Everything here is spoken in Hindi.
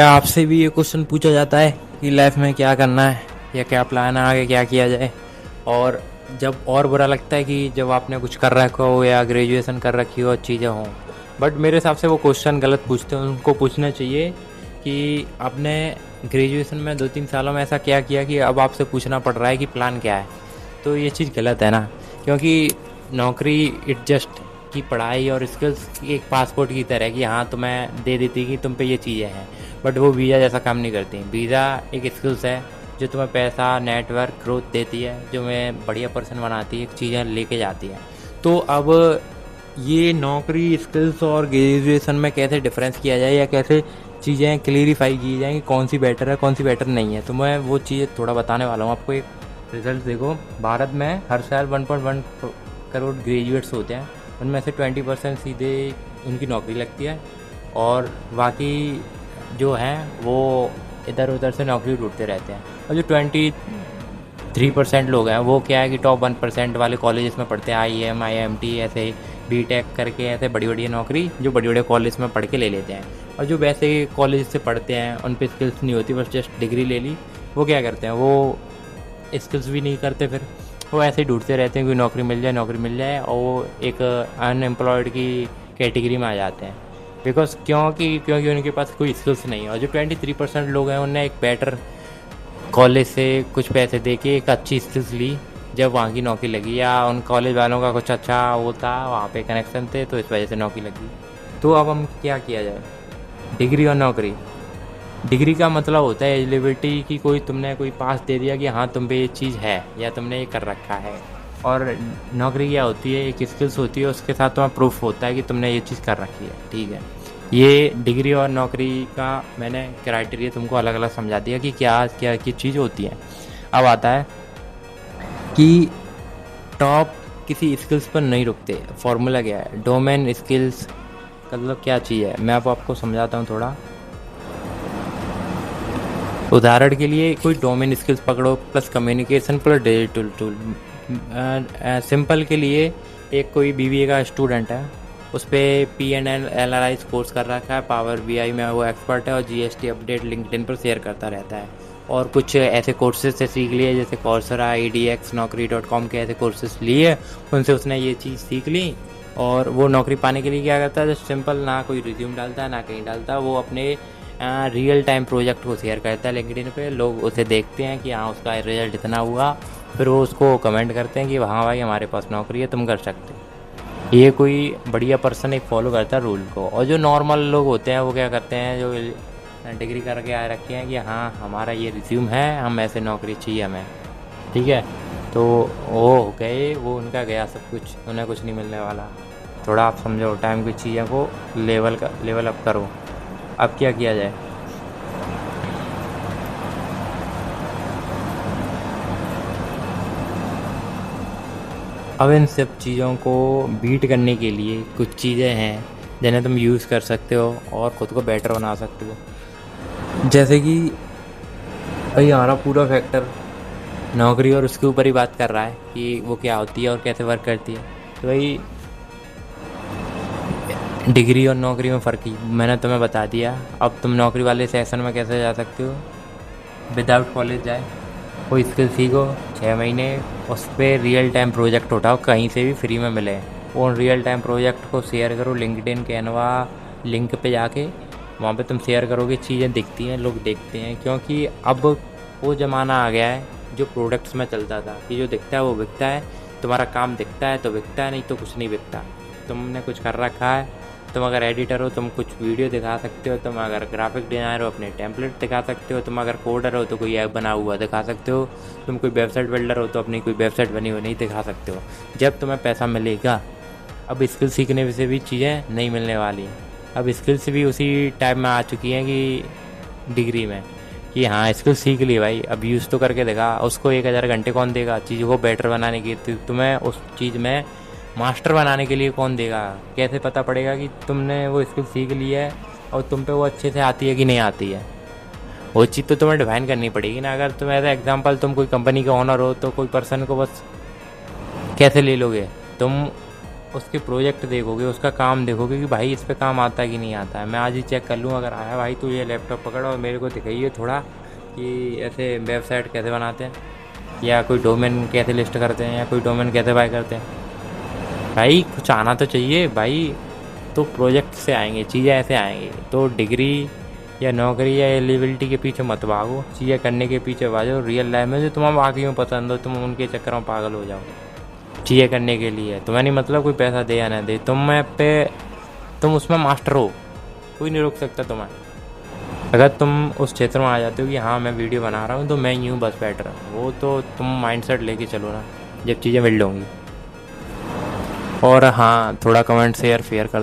क्या आपसे भी ये क्वेश्चन पूछा जाता है कि लाइफ में क्या करना है या क्या प्लान है, आगे क्या किया जाए? और जब और बुरा लगता है कि जब आपने कुछ कर रखा हो या ग्रेजुएशन कर रखी हो, चीज़ें हों। बट मेरे हिसाब से वो क्वेश्चन गलत पूछते हैं। उनको पूछना चाहिए कि आपने ग्रेजुएशन में 2-3 सालों में ऐसा क्या किया कि अब आपसे पूछना पड़ रहा है कि प्लान क्या है। तो ये चीज़ गलत है ना, क्योंकि नौकरी इट जस्ट की पढ़ाई और स्किल्स एक पासपोर्ट की तरह कि हाँ तुम्हें दे देती कि तुम पे ये चीज़ें हैं, बट वो वीज़ा जैसा काम नहीं करती। वीज़ा एक स्किल्स है जो तुम्हें पैसा, नेटवर्क, ग्रोथ देती है, जो मैं बढ़िया पर्सन बनाती है, चीज़ें लेके जाती है। तो अब ये नौकरी, स्किल्स और ग्रेजुएशन में कैसे डिफरेंस किया जाए या कैसे चीज़ें क्लियरिफाई की जाएँ कि कौन सी बेटर है, कौन सी बेटर नहीं है, तो मैं वो चीज़ें थोड़ा बताने वाला हूँ आपको। एक रिजल्ट देखो, भारत में हर साल 1.1 करोड़ ग्रेजुएट्स होते हैं। उनमें से 20% सीधे उनकी नौकरी लगती है और बाकी जो हैं वो इधर उधर से नौकरी ढूंढते रहते हैं। और जो 23% लोग हैं वो क्या है कि टॉप 1% वाले कॉलेजेस में पढ़ते हैं, IIM, IIMT, ऐसे BTech करके ऐसे बड़ी बड़ी नौकरी जो बड़ी बड़े कॉलेज में पढ़ के ले लेते हैं। और जो वैसे कॉलेज से पढ़ते हैं उन पर स्किल्स नहीं होती, बस जस्ट डिग्री ले ली, वो क्या करते हैं, वो स्किल्स भी नहीं करते, फिर वो ऐसे ही ढूंढते रहते हैं कि नौकरी मिल जाए, नौकरी मिल जाए, और वो एक अनएम्प्लॉयड की कैटेगरी में आ जाते हैं। बिकॉज क्योंकि उनके पास कोई स्किल्स नहीं है। और जो 23% लोग हैं उन्हें एक बेटर कॉलेज से कुछ पैसे दे के एक अच्छी स्किल्स ली, जब वहाँ की नौकरी लगी, या उन कॉलेज वालों का कुछ अच्छा वो था, वहाँ पे कनेक्शन थे, तो इस वजह से नौकरी लगी। तो अब हम क्या किया जाए? डिग्री और नौकरी। डिग्री का मतलब होता है एलिजिबिलिटी की, तुमने कोई पास दे दिया कि हाँ तुम पे ये चीज़ है या तुमने ये कर रखा है। और नौकरी क्या होती है, एक स्किल्स होती है, उसके साथ तुम्हारा प्रूफ होता है कि तुमने ये चीज़ कर रखी है। ठीक है, ये डिग्री और नौकरी का मैंने क्राइटेरिया तुमको अलग अलग समझा दिया कि क्या क्या की चीज़ होती है। अब आता है कि टॉप किसी स्किल्स पर नहीं रुकते। फॉर्मूला क्या है? डोमेन स्किल्स का मतलब क्या चीज़ है, मैं अब आपको समझाता हूँ थोड़ा। उदाहरण के लिए कोई डोमेन स्किल्स पकड़ो, plus communication plus digital tool. Simple के लिए एक कोई BBA का स्टूडेंट है, उस पर P&L कोर्स कर रखा है, पावर BI में वो एक्सपर्ट है, और GST अपडेट लिंक्डइन पर शेयर करता रहता है। और कुछ ऐसे कोर्सेज से सीख लिए जैसे Coursera, EDX, Naukri.com के ऐसे कोर्सेज लिए, उनसे उसने ये चीज़ सीख ली। और वो नौकरी पाने के लिए क्या करता है, जस्ट सिंपल, ना कोई रिज्यूम डालता है ना कहीं डालता, वो अपने रियल टाइम प्रोजेक्ट को शेयर करता है लिंक्डइन पे। लोग उसे देखते हैं कि हाँ उसका रिजल्ट इतना हुआ, फिर वो उसको कमेंट करते हैं कि हाँ भाई हमारे पास नौकरी है, तुम कर सकते हो। ये कोई बढ़िया पर्सन एक फॉलो करता है रूल को। और जो नॉर्मल लोग होते हैं वो क्या करते हैं, जो डिग्री करके आ रखे हैं कि हाँ हमारा ये रिज्यूम है, हम ऐसे नौकरी चाहिए हमें, ठीक है, तो वो गए, वो उनका गया सब कुछ, उन्हें कुछ नहीं मिलने वाला। थोड़ा आप समझो, टाइम की चीज़ों को लेवल अप करो। अब क्या किया जाए? अब इन सब चीज़ों को बीट करने के लिए कुछ चीज़ें हैं जिन्हें तुम यूज़ कर सकते हो और ख़ुद को बेटर बना सकते हो। जैसे कि भाई हमारा पूरा फैक्टर नौकरी और उसके ऊपर ही बात कर रहा है कि वो क्या होती है और कैसे वर्क करती है। तो भाई डिग्री और नौकरी में फ़र्क ही मैंने तुम्हें बता दिया। अब तुम नौकरी वाले सेक्शन में कैसे जा सकते हो? विदाउट कॉलेज जाए, कोई स्किल सीखो 6 महीने, उस पर रियल टाइम प्रोजेक्ट उठाओ, कहीं से भी फ्री में मिले। उन रियल टाइम प्रोजेक्ट को शेयर करो लिंक्डइन, कैनवा लिंक पे जाके, वहाँ पे तुम शेयर करोगे, चीज़ें दिखती हैं, लोग देखते हैं। क्योंकि अब वो ज़माना आ गया है जो प्रोडक्ट्स में चलता था कि जो दिखता है वो बिकता है। तुम्हारा काम दिखता है तो बिकता है, नहीं तो कुछ नहीं बिकता। तुमने कुछ कर रखा है, तुम अगर एडिटर हो तुम कुछ वीडियो दिखा सकते हो, तुम अगर ग्राफिक डिज़ाइनर हो अपने टेम्पलेट दिखा सकते हो, तुम अगर कोडर हो तो कोई ऐप बना हुआ दिखा सकते हो, तुम कोई वेबसाइट बिल्डर हो तो अपनी कोई वेबसाइट बनी हुई नहीं दिखा सकते हो, जब तुम्हें पैसा मिलेगा। अब स्किल सीखने से भी चीज़ें नहीं मिलने वाली हैं। अब स्किल्स भी उसी टाइप में आ चुकी हैं कि डिग्री में, कि हाँ स्किल सीख ली भाई, अब यूज़ तो करके देखा। उसको 1000 घंटे कौन देगा चीज़ को बेटर बनाने की? तुम्हें उस चीज़ में मास्टर बनाने के लिए कौन देगा? कैसे पता पड़ेगा कि तुमने वो स्किल सीख ली है और तुम पे वो अच्छे से आती है कि नहीं आती है? वो चीज़ तो तुम्हें डिफाइन करनी पड़ेगी ना। अगर तुम एज एग्जाम्पल कोई कंपनी का ओनर हो तो कोई पर्सन को बस कैसे ले लोगे? तुम उसके प्रोजेक्ट देखोगे, उसका काम देखोगे कि भाई इस पे काम आता है कि नहीं आता है। मैं आज ही चेक कर लूँ, अगर आया भाई तो ये लैपटॉप पकड़ और मेरे को दिखाइए थोड़ा कि ऐसे वेबसाइट कैसे बनाते हैं, या कोई डोमेन कैसे लिस्ट करते हैं, या कोई डोमेन कैसे बाय करते हैं। भाई कुछ आना तो चाहिए भाई। तो प्रोजेक्ट से आएंगे, चीज़ें ऐसे आएंगी। तो डिग्री या नौकरी या एलिजिबिलिटी के पीछे मत भागो, चीज़ें करने के पीछे भागो। रियल लाइफ में जो तुम्हें वाकई में पसंद हो, तुम उनके चक्कर में पागल हो जाओ। चीज़ें करने के लिए तुम्हें नहीं मतलब कोई पैसा दे या ना दे, तुम उसमें मास्टर हो, कोई नहीं रोक सकता तुम्हें। अगर तुम उस क्षेत्र में आ जाते हो कि हाँ मैं वीडियो बना रहा हूँ तो मैं यूँ बस बैठ रहा हूँ, वो तो तुम माइंडसेट लेके चलो ना, जब चीज़ें मिल जाऊँगी। और हाँ, थोड़ा कमेंट शेयर फेयर कर